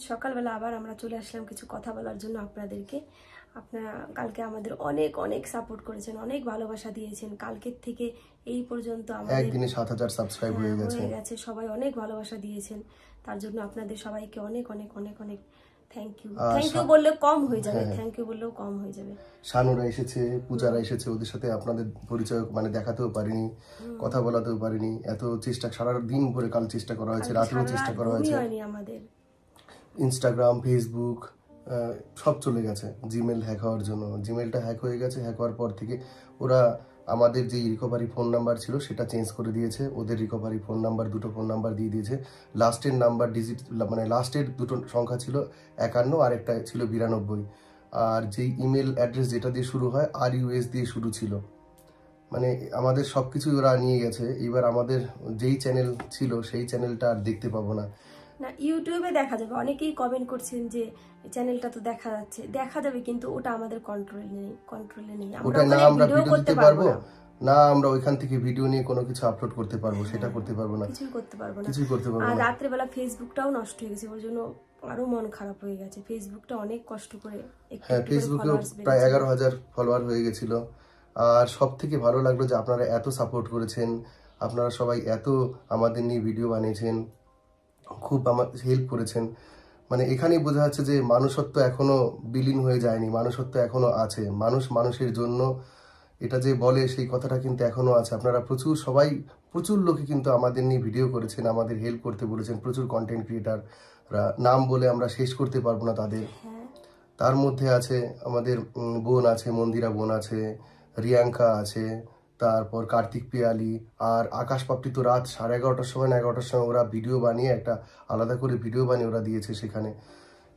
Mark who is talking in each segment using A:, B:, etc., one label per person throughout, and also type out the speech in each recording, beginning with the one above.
A: সকালবেলা আবার আমরা চলে আসলাম কিছু কথা বলার জন্য আপনাদেরকে। আপনারা কালকে আমাদের অনেক অনেক সাপোর্ট করেছেন, অনেক ভালোবাসা দিয়েছেন। কালকের থেকে এই পর্যন্ত আমাদের
B: একদিনে 7000 সাবস্ক্রাইব হয়ে গেছে।
A: সবাই অনেক ভালোবাসা দিয়েছেন, তার জন্য আপনাদের সবাইকে অনেক অনেক অনেক অনেক থ্যাংক ইউ। থ্যাংক ইউ বললে কম হয়ে যাবে, থ্যাংক ইউ বললেও কম হয়ে যাবে।
B: শানুরা এসেছে, পূজারা এসেছে, ওদের সাথে আপনাদের পরিচয় মানে দেখাতেও পারিনি, কথা বলাতেও পারিনি। এত চেষ্টা সারা দিন ভরে কাল চেষ্টা করা হয়েছে, রাতেও চেষ্টা করা হয়েছে।
A: আমাদের
B: ইনস্টাগ্রাম, ফেসবুক সব চলে গেছে জিমেল হ্যাক হওয়ার জন্য। জিমেলটা হ্যাক হয়ে গেছে। হ্যাক হওয়ার পর থেকে ওরা আমাদের যে রিকভারি ফোন নাম্বার ছিল সেটা চেঞ্জ করে দিয়েছে। ওদের রিকভারি ফোন নাম্বার, দুটো ফোন নাম্বার দিয়ে দিয়েছে। লাস্টের নাম্বার ডিজিট মানে লাস্টের দুটো সংখ্যা ছিল 51 আর একটা ছিল 92। আর যেই ইমেল অ্যাড্রেস যেটা দিয়ে শুরু হয় RUS দিয়ে শুরু ছিল। মানে আমাদের সব কিছুই ওরা নিয়ে গেছে। এবার আমাদের যেই চ্যানেল ছিল সেই চ্যানেলটা আর দেখতে পাবো না।
A: না, ইউটিউবে দেখা যাবে। অনেকেই কমেন্ট করছেন যে চ্যানেলটা তো দেখা যাচ্ছে, দেখা যাবে, কিন্তু ওটা আমাদের কন্ট্রোলে নেই।
B: ওটা না আমরা ভিডিও দিতে পারবো, না আমরা ওইখান থেকে ভিডিও নিয়ে কোনো কিছু আপলোড করতে পারবো, সেটা করতে পারবো না, কিছুই করতে পারবো না।
A: আর রাত্রেবেলা ফেসবুকটাও নষ্ট হয়ে গেছে, ওর জন্য আরো মন খারাপ হয়ে গেছে। ফেসবুকটা অনেক কষ্ট করে,
B: হ্যাঁ ফেসবুকেও প্রায় 11000 ফলোয়ার হয়ে গেছিল। আর সব থেকে ভালো লাগলো যে আপনারা এত সাপোর্ট করেছেন, আপনারা সবাই এত আমাদের নিয়ে ভিডিও বানিয়েছেন, খুব আমার হেল্প করেছেন। মানে এখানেই বোঝা যাচ্ছে যে মানুষত্ব এখনো বিলীন হয়ে যায়নি, মানুষত্ব এখনো আছে। মানুষ মানুষের জন্য এটা যে বলে সেই কথাটা কিন্তু এখনো আছে। আপনারা প্রচুর লোকে কিন্তু আমাদের নিয়ে ভিডিও করেছেন, আমাদের হেল্প করতে বলেছেন। প্রচুর কন্টেন্ট ক্রিয়েটাররা, নাম বলে আমরা শেষ করতে পারবো না তাদের। তার মধ্যে আছে আমাদের বোন আছে, মন্দিরা বোন আছে, রিয়াঙ্কা আছে, তারপর কার্তিক পিয়ালি আর আকাশ পাপড়ি। তো রাত 11:30টার সময় না 11টার সময় ওরা ভিডিও বানিয়ে একটা আলাদা করে ভিডিও বানিয়ে ওরা দিয়েছে সেখানে।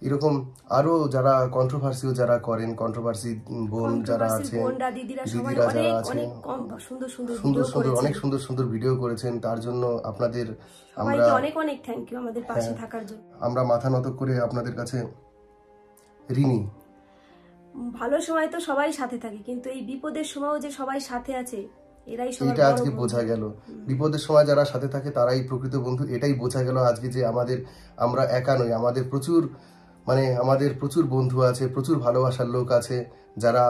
B: এরকম আরো যারা কন্ট্রোভার্সিও যারা করেন, কন্ট্রোভার্সি বোন যারা আছে, দিদিরা যারা আছে, অনেক সুন্দর সুন্দর ভিডিও করেছেন। তার জন্য আপনাদের আমরা
A: অনেক অনেক থ্যাংক ইউ আমাদের পাশে থাকার জন্য।
B: আমরা মাথা নত করে আপনাদের কাছে ঋণী।
A: ভালো সময় তো সবাই সাথে থাকে, কিন্তু এই বিপদের সময়ও যে সবাই সাথে আছে
B: এটা আজকে বোঝা গেল। বিপদের সময় যারা সাথে থাকে তারাই প্রকৃত বন্ধু, এটাই বোঝা গেল আজকে যে আমরা একা নই। আমাদের প্রচুর বন্ধু আছে, প্রচুর ভালোবাসার লোক আছে, যারা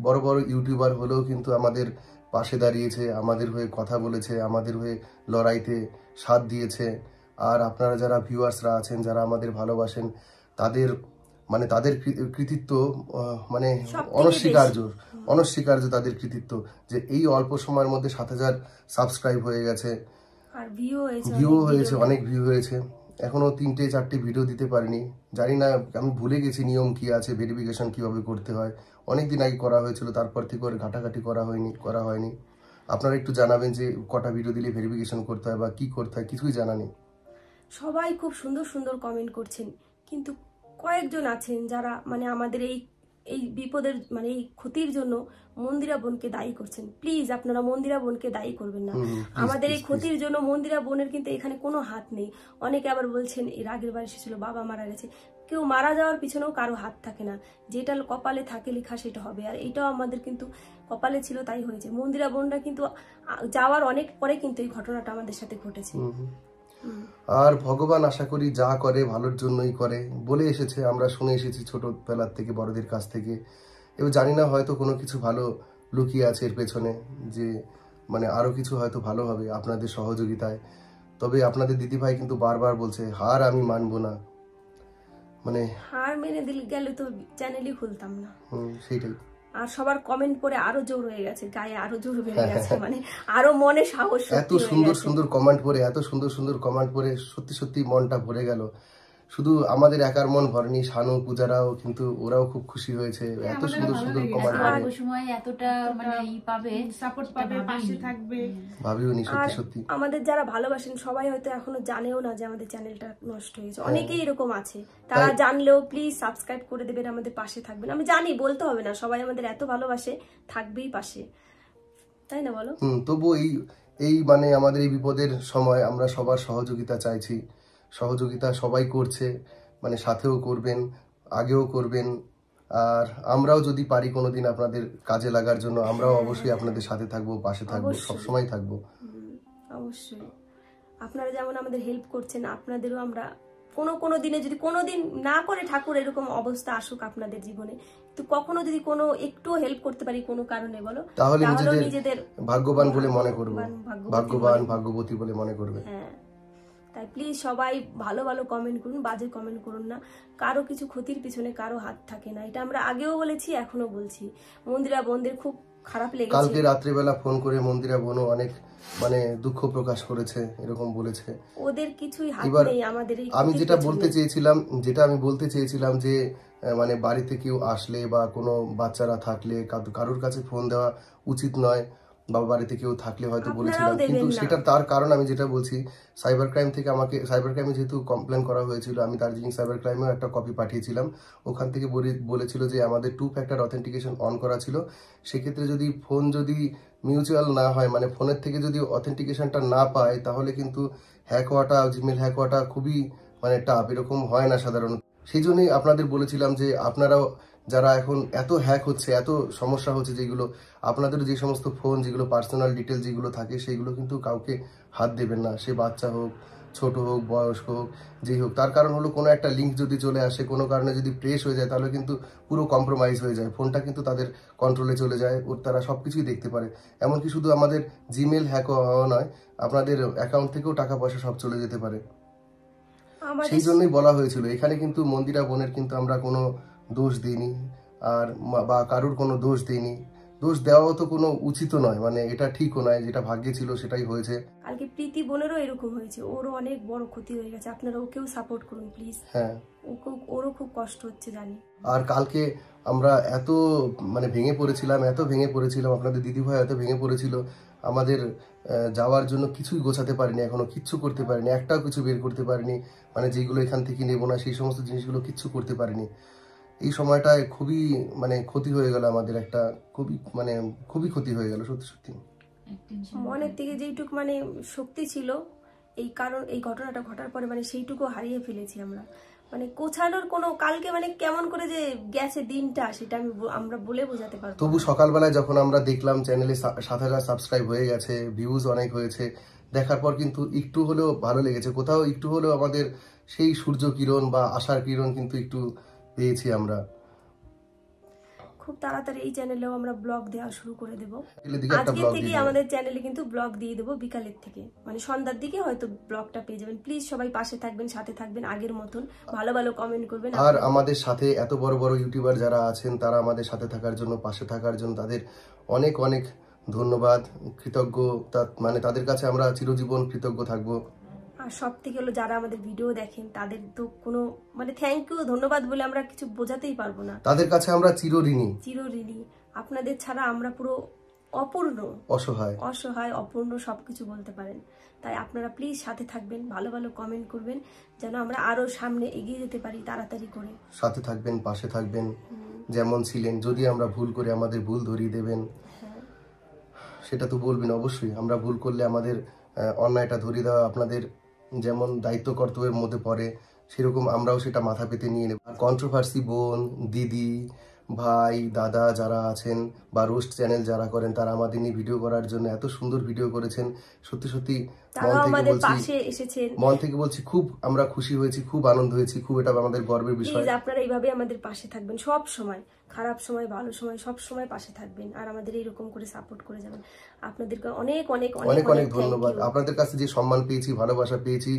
B: বড় বড় ইউটিউবার হলেও কিন্তু আমাদের পাশে দাঁড়িয়েছে, আমাদের হয়ে কথা বলেছে, আমাদের হয়ে লড়াইতে সাথ দিয়েছে। আর আপনারা যারা ভিউয়ার্সরা আছেন, যারা আমাদের ভালোবাসেন, তাদের কৃতিত্ব মানে অনস্বীকার্য তাদের কৃতিত্ব যে এই অল্প সময়ের মধ্যে 7000 সাবস্ক্রাইব হয়ে গেছে,
A: আর
B: অনেক ভিউ হয়েছে। এখনো 3-4টি ভিডিও দিতে পারিনি, জানি না, আমি ভুলে গেছি নিয়ম কি আছে, ভেরিফিকেশন কিভাবে করতে হয়। অনেকদিন আগে করা হয়েছিল, তারপর থেকে করে ঘাটাঘাটি করা হয়নি। আপনারা একটু জানাবেন যে কটা ভিডিও দিলে ভেরিফিকেশন করতে হয় বা কি করতে হয়, কিছুই জানা নেই।
A: সবাই খুব সুন্দর সুন্দর কমেন্ট করছেন, কিন্তু কয়েকজন আছেন যারা আমাদের এই বিপদের এই ক্ষতির জন্য মন্দিরা বোনকে দায়ী করছেন। প্লিজ আপনারা মন্দিরা বোনকে দায়ী করবেন না। আমাদের এই ক্ষতির জন্য মন্দিরা বোনের কিন্তু এখানে কোনো হাত নেই। অনেকে আবার বলছেন এর আগের বার এসেছিল বাবা মারা গেছে। কেউ মারা যাওয়ার পিছনেও কারো হাত থাকে না, যেটা কপালে থাকে লেখা সেটা হবে। আর এটাও আমাদের কিন্তু কপালে ছিল, তাই হয়েছে। মন্দিরা বোনরা কিন্তু যাওয়ার অনেক পরে কিন্তু এই ঘটনাটা আমাদের সাথে ঘটেছে।
B: আর ভগবান আশা করি যা করে ভালোর জন্যই করে বলে এসেছে, আমরা শুনে এসেছি ছোটবেলার থেকে, বড়দের কাছ থেকে। এবার জানি না, হয়তো কোনো কিছু ভালো লুকিয়ে আছে এর পেছনে, যে আরো কিছু হয়তো ভালো হবে আপনাদের সহযোগিতায়। তবে আপনাদের দিদিভাই কিন্তু বারবার বলছে হার আমি মানবো না।
A: হার মেনে গেলে তো চ্যানেলই খুলতাম না।
B: সেইটাই।
A: আর সবার কমেন্ট পরে আরো জোর হয়ে গেছে, গায়ে আরো জোর বেড়ে গেছে, আরো মনে সাহস।
B: এত সুন্দর সুন্দর কমেন্ট পড়ে সত্যি সত্যি মনটা ভরে গেল। শুধু আমাদের একার মন ভরেনি, শানু, পূজারাও কিন্তু ওরাও খুব খুশি হয়েছে। এত সুন্দর সুন্দর কমেন্ট ভাবিওনি সত্যি।
A: আমাদের যারা ভালোবাসেন সবাই হয়তো এখনো জানেও না যে আমাদের চ্যানেলটা নষ্ট হয়েছে। অনেকেই এরকম আছে, তারা জানলেও প্লিজ সাবস্ক্রাইব করে দেবেন, আমাদের পাশে থাকবেন। আমি জানি বলতে হবে না, সবাই আমাদের এত ভালোবাসে, থাকবেই পাশে, তাই না বলো?
B: তবু এই আমাদের এই বিপদের সময় আমরা সবার সহযোগিতা চাইছি। সহযোগিতা সবাই করছে, সাথেও করবেন, আগেও করবেন। আর আমরাও যদি পারি কোনোদিন আপনাদের কাজে লাগার জন্য, আমরাও অবশ্যই আপনাদের সাথে থাকবো, পাশে থাকবো, সবসময় থাকবো।
A: অবশ্যই আপনারা যেমন আমাদের হেল্প করছেন, আপনাদেরও আমরা কোনো দিনে যদি কোনো দিন না করে ঠাকুর এরকম অবস্থা আসুক আপনাদের জীবনে, তো কখনো যদি কোনো একটু হেল্প করতে পারি কোনো কারণে বলো,
B: তাহলে নিজেদের ভাগ্যবান বলে মনে করব, ভাগ্যবান ভাগ্যবতী বলে মনে করবে।
A: হ্যাঁ, তাই প্লিজ সবাই ভালো ভালো কমেন্ট করুন, বাজে কমেন্ট করুন না। কারো কিছু ক্ষতির পিছনে কারো হাত থাকে না, এটা আমরা আগেও বলেছি, এখনো বলছি। মন্দিরা বোনদের খুব খারাপ লেগেছে।
B: কালকে রাত্রিবেলা ফোন করে মন্দিরা বোনও অনেক মানে দুঃখ প্রকাশ করেছে, এরকম বলেছে
A: ওদের কিছুই হাত নেই আমাদের এই।
B: আমি যেটা আমি বলতে চেয়েছিলাম যে মানে বাড়িতে কেউ আসলে বা কোনো বাচ্চারা থাকলে কারোর কাছে ফোন দেওয়া উচিত নয়, বা বাড়িতে কেউ থাকলে হয়তো বলেছিলাম, কিন্তু সেটা তার কারণ আমি যেটা বলছি, সাইবার ক্রাইমে যেহেতু কমপ্লেন করা হয়েছিল, আমি দার্জিলিং সাইবার ক্রাইমেও একটা কপি পাঠিয়েছিলাম। ওখান থেকে বলেছিল যে আমাদের 2 ফ্যাক্টর অথেন্টিকেশন অন করা ছিল, সেক্ষেত্রে যদি ফোন যদি মিউচুয়াল না হয়, মানে ফোনের থেকে যদি অথেন্টিকেশনটা না পায়, তাহলে কিন্তু জিমেল হ্যাক হওয়াটা খুবই মানে টাফ, এরকম হয় না সাধারণত। সেই জন্যই আপনাদের বলেছিলাম যে আপনারাও যারা এখন এত হ্যাক হচ্ছে, এত সমস্যা হচ্ছে, যেগুলো আপনাদের যে সমস্ত ফোন যেগুলো পার্সোনাল ডিটেল যেগুলো থাকে, সেগুলো কিন্তু কাউকে হাত দেবেন না, সে বাচ্চা হোক, ছোট হোক, বয়স্ক হোক, যেই হোক। তার কারণ হলো কোনো একটা লিঙ্ক যদি চলে আসে, কোনো কারণে যদি প্রেস হয়ে যায়, তাহলে কিন্তু পুরো কম্প্রোমাইজ হয়ে যায়, ফোনটা কিন্তু তাদের কন্ট্রোলে চলে যায়, তারা সবকিছুই দেখতে পারে। এমনকি শুধু আমাদের জিমেল হ্যাক হওয়া নয়, আপনাদের অ্যাকাউন্ট থেকেও টাকা পয়সা সব চলে যেতে পারে। সেই জন্যই বলা হয়েছিল, এখানে কিন্তু মন্দিরা বোনের কিন্তু আমরা কোনো দোষ দিইনি, আর বা কারুর কোনো দোষ দিইনি। দোষ দেওয়াও তো কোনো উচিত নয়, মানে এটা ঠিকও নয়, যেটা ভাগ্যে ছিল সেটাই হয়েছে।
A: কালকে প্রীতি বোনেরও এরকম হয়েছে, ওরও অনেক বড় ক্ষতি হয়ে গেছে, আপনারা ওকেও সাপোর্ট করুন প্লিজ।
B: হ্যাঁ,
A: ওরও খুব কষ্ট হচ্ছে জানি।
B: আর কালকে আমরা এত মানে ভেঙে পড়েছিলাম, আপনাদের দিদিভাই এত ভেঙে পড়েছিল, আমাদের যাওয়ার জন্য কিছুই গোছাতে পারিনি, এখনো কিচ্ছু করতে পারিনি, একটাও কিছু বের করতে পারিনি, মানে যেগুলো এখান থেকে নেবো না সেই সমস্ত জিনিসগুলো কিচ্ছু করতে পারিনি। এই সময়টায় খুবই মানে ক্ষতি হয়ে গেল আমাদের, একটা খুবই ক্ষতি হয়ে গেল সত্যি সত্যি।
A: মনের থেকে যেইটুকু মানে শক্তি ছিল, এই ঘটনাটা ঘটার পরে মানে সেইটুকু হারিয়ে ফেলেছি আমরা। মানে গোছানোর কোনো কালকে মানে কেমন করে যে গেছে দিনটা, সেটা আমরা বলে বোঝাতে পারবো।
B: তবু সকালবেলায় যখন আমরা দেখলাম চ্যানেলে 7,000 সাবস্ক্রাইব হয়ে গেছে, ভিউজ অনেক হয়েছে, দেখার পর কিন্তু একটু হলেও ভালো লেগেছে, কোথাও একটু হলেও আমাদের সেই সূর্য কিরণ বা আশার কিরণ কিন্তু একটু পেয়েছি আমরা।
A: খুব তাড়াতাড়ি এই চ্যানেলেও আমরা ব্লগ দেওয়া শুরু করে দেবো। আজকে থেকে আমাদের চ্যানেলে কিন্তু ব্লগ দিয়ে দেবো বিকালের থেকে, মানে সন্ধ্যার দিকে হয়তো ব্লগটা পেয়ে যাবেন। প্লিজ সবাই পাশে থাকবেন, সাথে থাকবেন, আগের মতন ভালো ভালো কমেন্ট করবেন।
B: আর আমাদের সাথে এত বড় বড় ইউটিউবার যারা আছেন, তারা আমাদের সাথে থাকার জন্য, পাশে থাকার জন্য তাদের অনেক অনেক ধন্যবাদ, কৃতজ্ঞতা, মানে তাদের কাছে আমরা চিরজীবন কৃতজ্ঞ থাকবো।
A: আর সব থেকে হলো যারা আমাদের ভিডিও দেখেন, তাদের তো কোনো মানে থ্যাংক ইউ, ধন্যবাদ বলে আমরা কিছু বোঝাতেই পারবো না,
B: তাদের কাছে আমরা চিরঋণী।
A: আপনাদের ছাড়া আমরা পুরো অপূর্ণ, অসহায় অপূর্ণ সবকিছু বলতে পারেন। তাই আপনারা প্লিজ সাথে থাকবেন, ভালো ভালো কমেন্ট করবেন, যেন আমরা আরো সামনে এগিয়ে যেতে পারি তাড়াতাড়ি করে।
B: সাথে থাকবেন, পাশে থাকবেন, যেমন ছিলেন। যদি আমরা ভুল করে আমাদের ভুল ধরিয়ে দেবেন, সেটা তো বলবেন অবশ্যই। আমরা ভুল করলে আমাদের অন্যায়টা ধরিয়ে দেওয়া আপনাদের যেমন দায়িত্ব কর্তব্যের মধ্যে পড়ে, সেরকম আমরাও সেটা মাথা পেতে নিয়ে নেব। কন্ট্রোভার্সি বোন, দিদি, ভাই, দাদা যারা আছেন, বা রোস্ট চ্যানেল যারা করেন, তারা আমাদের নিয়ে ভিডিও করার জন্য এত সুন্দর ভিডিও করেছেন, সত্যি সত্যি মন থেকে বলছি খুব আমরা খুশি হয়েছি, খুব আনন্দ হয়েছি, খুব এটা আমাদের গর্বের বিষয়।
A: আপনারা এইভাবে আমাদের পাশে থাকবেন সব সময়, খারাপ সময় ভালো সময় সব সময় পাশে থাকবেন, আর আমাদের এইরকম করে সাপোর্ট করে যাবেন। আপনাদেরকে অনেক অনেক
B: অনেক অনেক ধন্যবাদ। আপনাদের কাছে যে সম্মান পেয়েছি, ভালোবাসা পেয়েছি,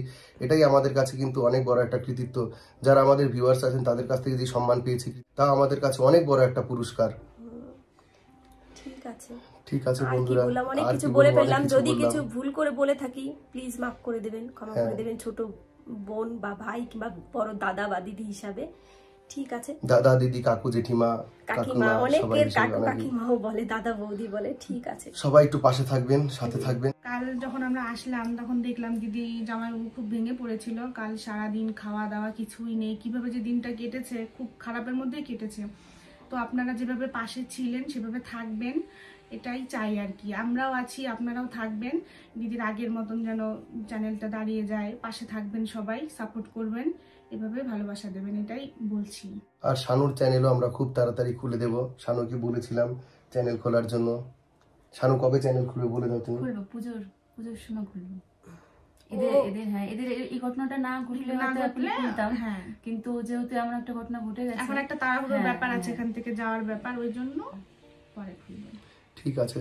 B: এটাই আমাদের কাছে কিন্তু অনেক বড় একটা কৃতিত্ব। যারা আমাদের ভিউয়ার্স আছেন, তাদের কাছ থেকে যে সম্মান পেয়েছি, তা আমাদের কাছে অনেক বড় একটা পুরস্কার। ঠিক আছে বন্ধুরা,
A: অনেক কিছু বলে ফেললাম, যদি কিছু ভুল করে বলে থাকি প্লিজ মাফ করে দেবেন, ক্ষমা করে দেবেন, ছোট বোন বা ভাই কিংবা বড় দাদা বা দিদি হিসাবে। ঠিক আছে,
B: দাদা, দিদি, কাকু, জেঠিমা,
A: কাকিমা, অনেকের কাকু কাকিমাও বলে, দাদা বৌদি বলে। ঠিক আছে,
B: সবাই একটু পাশে থাকবেন, সাথে থাকবেন।
C: কাল যখন আমরা আসলাম তখন দেখলাম দিদি জামাইবাবু খুব ভেঙে পড়েছিল। কাল সারাদিন খাওয়া দাওয়া কিছুই নেই, কিভাবে যে দিনটা কেটেছে খুব খারাপের মধ্যেই কেটেছে। তো আপনারা যেভাবে পাশে ছিলেন সেভাবে থাকবেন, এটাই চাই আর কি। আমরাও আছি, আপনারাও থাকবেন, দিদির আগের মতন যেন চ্যানেলটা দাঁড়িয়ে যায়। পাশে থাকবেন, সবাই সাপোর্ট করবেন, এভাবে ভালোবাসা দেবেন, এটাই বলছি।
B: আর শানুর চ্যানেলও আমরা খুব তাড়াতাড়ি খুলে দেব। শানুকে বলেছিলাম চ্যানেল খোলার জন্য। শানু কবে চ্যানেল খুলবে বলে দাও তুমি?
D: খুলবো, পুজোর সময় খুলবো। এদের এই ঘটনাটা না ঘটলে খুলতাম, কিন্তু যেহেতু এমন একটা ঘটনা ঘটে গেছে,
C: এখন একটা তাড়াহুড়োর ব্যাপার আছে এখান থেকে যাওয়ার ব্যাপার, ওই জন্য পরে খুলবেন।
B: ঠিক আছে,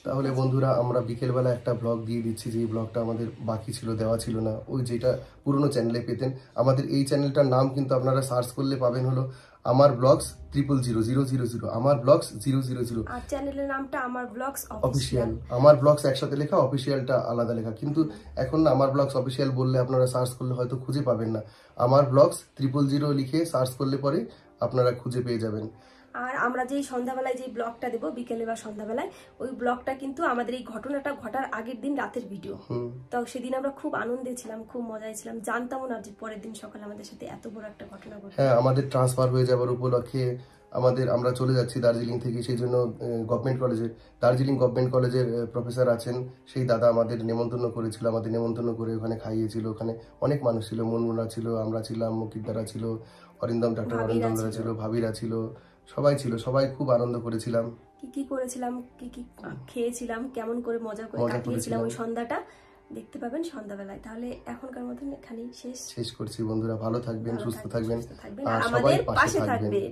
B: তাহলে বন্ধুরা আমরা বিকেলবেলা একটা ব্লগ দিয়ে দিচ্ছি, যে ব্লগটা আমাদের বাকি ছিল, দেওয়া ছিল না, ওই যেটা পুরনো চ্যানেলে পেতেন। আমাদের এই চ্যানেলটার নাম কিন্তু আপনারা সার্চ করলে পাবেন হলো আমার ব্লগস 00000, আমার ব্লগস 000,
A: আর চ্যানেলের নামটা আমার ব্লগস
B: অফিসিয়াল। আমার ব্লগস একসাথে লেখা, অফিসিয়ালটা আলাদা লেখা, কিন্তু এখন না আমার ব্লগস অফিসিয়াল বললে আপনারা সার্চ করলে হয়তো খুঁজে পাবেন না। আমার ব্লগস 000 লিখে সার্চ করলে পরে আপনারা খুঁজে পেয়ে যাবেন।
A: আর আমরা যেই সন্ধ্যাবেলায় যে ব্লগটা দেবো বিকেলে বা সন্ধ্যাবেলায়, ওই ব্লগটা কিন্তু আমাদের এই ঘটনাটা ঘটার আগের দিন রাতের ভিডিও। তো সেদিন আমরা খুব আনন্দে ছিলাম, খুব মজায় ছিলাম, জানতামও না যে পরের দিন সকালে আমাদের সাথে এত বড় একটা ঘটনা ঘটবে।
B: হ্যাঁ, আমাদের ট্রান্সফার হয়ে যাওয়ার উপলক্ষে আমরা চলে যাচ্ছি দার্জিলিং থেকে, সেই জন্য দার্জিলিং গভর্নমেন্ট কলেজের প্রফেসর আছেন, সেই দাদা আমাদের নেমন্তন্ন করেছিল, আমাদের নেমন্তন্ন করে ওখানে খাইয়েছিল। ওখানে অনেক মানুষ ছিল, মনমুনা ছিল, আমরা ছিলাম, মুকিদ্দারা ছিল, ডাক্তার অরিন্দমরা ছিল, ভাবিরা ছিল, সবাই ছিল, সবাই খুব আনন্দ করেছিলাম।
A: কি করেছিলাম, কি খেয়েছিলাম, কেমন করে মজা করে কাটিয়েছিলাম ওই সন্ধ্যাটা দেখতে পাবেন সন্ধ্যাবেলায়। তাহলে এখনকার মতন এখানেই শেষ
B: করছি বন্ধুরা, ভালো থাকবেন, সুস্থ থাকবেন,
A: আর আমাদের পাশে থাকবেন।